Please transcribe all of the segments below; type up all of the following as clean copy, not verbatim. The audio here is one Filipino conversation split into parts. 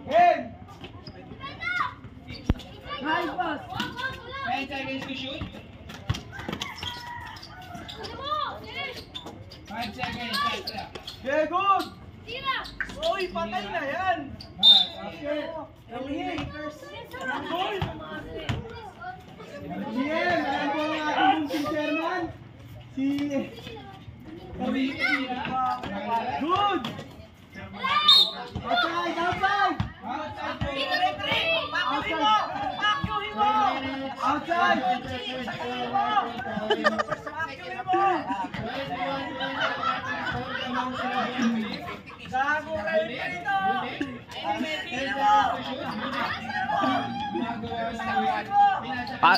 Game! High pass. 10 seconds to shoot. 5 seconds. Okay, good! Uy, patay na yan! Okay. Eliminators! Goal! Bien! Alam po ang ating munting chairman! Si... Good! Outside! Outside! Outside! Gago kayo dito! Pa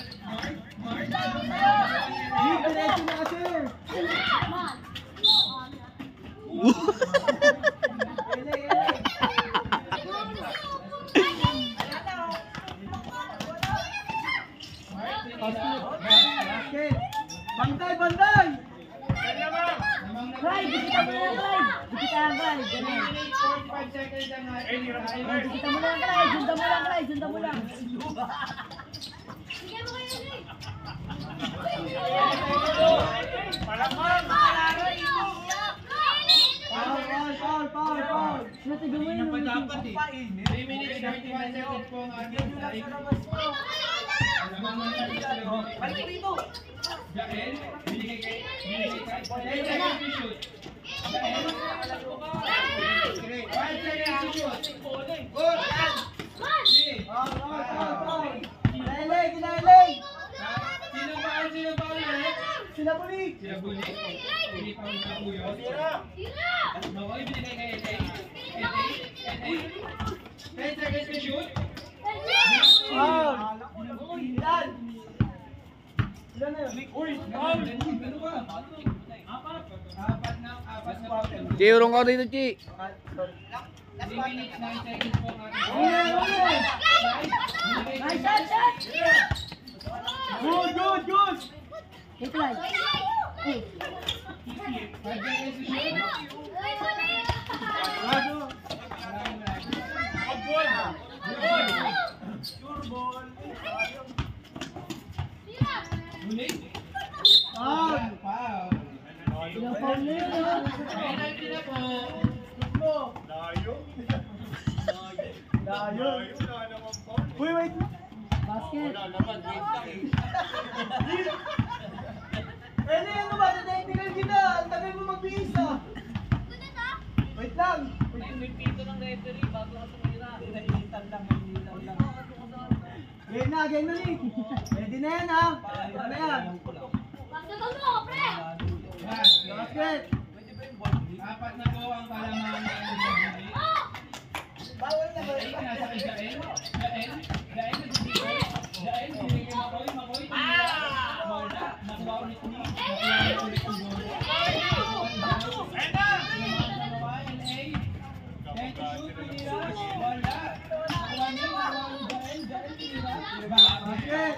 Diretso na sir! Basket! Bantay! Bantay! Cry, dikita mo lang, Cry. Dikita ang Cry. Ganun. 5 seconds lang natin. Dikita mo lang, Cry. Junta mo lang, Cry. Junta mo lang. Foul! Natigo mo yun. 3 minutes 31 seconds po ang ating live. Balik dito! Jael, binigay kay 10 seconds to shoot. Jael, 5 seconds to shoot. Good! Foul! Kinalay! Kinalay! Sino ba ulit? Sila pulik! Sila bulit. Hindi pa rin sa kuyo. Noy, binigay kay Etay. Etay. 10 seconds to shoot. Foul! Ilan? Ilan na yun? Uy! Foul! Ano ba? Apat na. Chi, urong ka dito, Chi. 3 minutes 9 seconds po ang ating. Nice shot, shot. Good! Hey, Cry. Hey. 5 seconds to shoot. Bulit. Foul! Foul. Ilang foul na yun, ha? Penalty na po. Layo! Uy, wait! Basket. Pwede ano ba? Technical kita! Ang tagal mo mag-biis ah! Wait lang! May pito ng referee bago ka tumira. Inainitan lang, inainitan lang. Game na Nick! Ready na yan ah! Ano na yan? Basket! Apat na po ang palaman ng bulit. Bawal na ba? Nasa kay Jael. Jael binigay Makoy. Wala. Nakuha ulit ni. Nakuha ulit ang goal.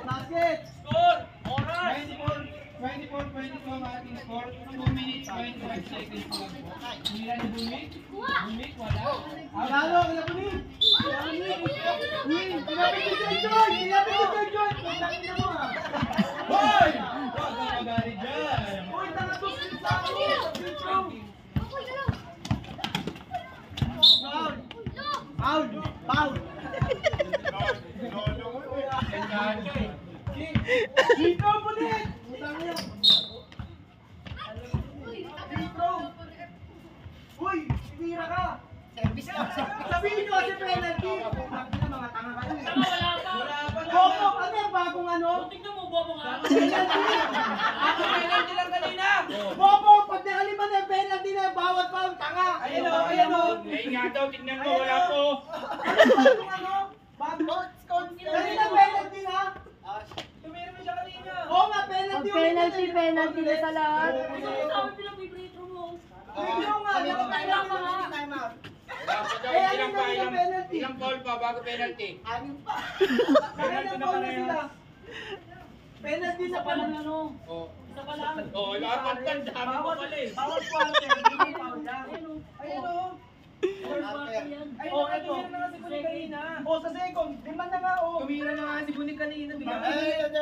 Basket! Score! Oras! 24 ang ating score. 2 minutes 25 seconds po lang po. Nila ni Bumik. Bumik, wala. Lalo, kinapunin! Uy, kinapit ko sa Joy! Pagdakin na mo ah! Hoy! Huwag ka magalit dyan. Uy, tangatog sa ako! Foul! Dito, pulit! Utang niya! Dito! Uy, sinira ka! Service ka! Sabihin nyo kasi penalty! Mga tanga kayo eh! Wala pa! Bobo, ano yung bagong ano? Tingnan mo, bobo nga! Penalty! Ako penalty lang kanina! Bobo, pag nakaliman na yung penalty na yung bawat foul, tanga! Ayan o! Eh nga daw, tingnan mo, wala po! Ano bagong ano? Bagong? Kanina penalty na? Tumira mo siya kanina! Oo nga, penalty ulit. Penalty na sa lahat. Sabi pinag-vibrator mo! Review nga, time out. Eh, ano na yung penalty? Ilang foul pa bago penalty? Anim pa. Nakailang foul na sila. Penalty sa pala. Oh. Isa pa lang. Oh, lapat ka, dami mo pala eh. Bawat quarter, hindi foul lang.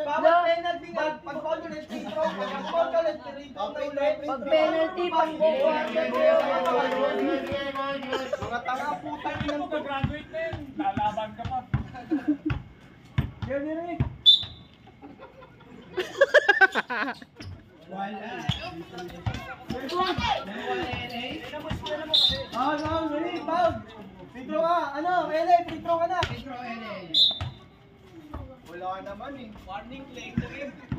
Bawat penalty nga, pag foul ulit, free throw. Pag foul ulit, free throw na ulit. Pag penalty, pang Mga tanga putang Hindi inang mo ka-graduate na yun. Lalaban ka pa. Yan yun eh. Ready, foul. Free throw ka. Ano, LA, free throw ka na. Wala ka naman eh. Warning, play the rim.